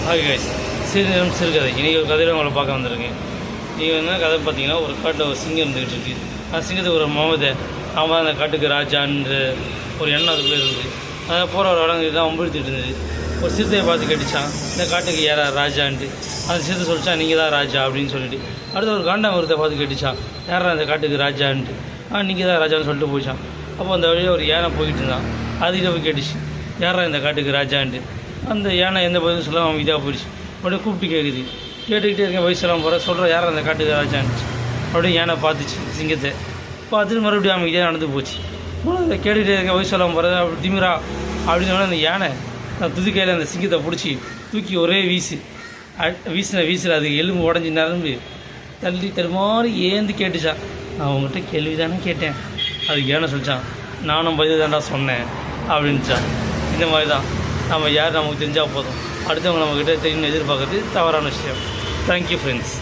Okay guys, சிறுநேரம் சிறுகதை. இன்றைக்கி ஒரு கதையில் உங்களை பார்க்க வந்திருக்கேன். நீங்கள் என்ன கதை பார்த்தீங்கன்னா, ஒரு காட்டில் ஒரு சிங்கம் இருந்துகிட்டு இருக்கு. அந்த சிங்கத்துக்கு ஒரு முகமது அவன் தான் அந்த காட்டுக்கு ராஜான்ற ஒரு எண்ணம் அதுக்குள்ளே இருந்தது. அதை போகிற ஒரு இடங்கு தான் ஒம்பிழுத்துட்டு இருந்தது. ஒரு சிறுத்தையை பார்த்து கேட்டுச்சான், இந்த காட்டுக்கு யாரா ராஜான்ட்டு. அந்த சிறுத்தை சொல்லிச்சா, நீங்கள் தான் ராஜா அப்படின்னு சொல்லிட்டு. அடுத்த ஒரு காண்டாமிருகத்தை பார்த்து கேட்டுச்சான், யாரா அந்த காட்டுக்கு ராஜான்ட்டு. நீங்கள் தான் ராஜான்னு சொல்லிட்டு போயிச்சான். அப்போ அந்த வழியாக ஒரு யானை போய்கிட்டு இருந்தான். அதுக்கிட்ட போய் கேட்டுச்சு, யாரா இந்த காட்டுக்கு ராஜான்ட்டு. அந்த யானை எந்த பதிலும் சொல்லாமல் அவன் இதாக போயிடுச்சு. அப்படியே கூப்பிட்டு கேட்குது. கேட்டுக்கிட்டே இருக்கேன், வயசுலாம் போகிற சொல்கிற யார் அந்த காட்டுக்கு ராஜான்ட்டு. அப்படியே யானை பார்த்துச்சு சிங்கத்தை. பார்த்துட்டு மறுபடியும் அவன் இதே நடந்து போச்சு. கேட்டுக்கிட்டே இருக்கேன், வயசுலாம் போகிற அப்படி திமிரா அப்படின்னு அந்த யானை நான் துதிக்கையில் அந்த சிங்கத்தை பிடிச்சி தூக்கி ஒரே வீசில் அதுக்கு எலும்பு உடஞ்சி நிரம்பி தள்ளி தடுமாறி ஏந்து கேட்டுச்சான். நான் உங்கள்கிட்ட கேள்வி தானே கேட்டேன். அதுக்கு யானை சொல்லிச்சான், நானும் பதில் தான்டா சொன்னேன் அப்படின்ச்சான். இந்த மாதிரி தான் நம்ம யார் நமக்கு தெரிஞ்சால் போதும், அடுத்தவங்க நம்மக்கிட்ட தெரியும்னு எதிர்பார்க்குறது தவறான விஷயம். Thank you friends.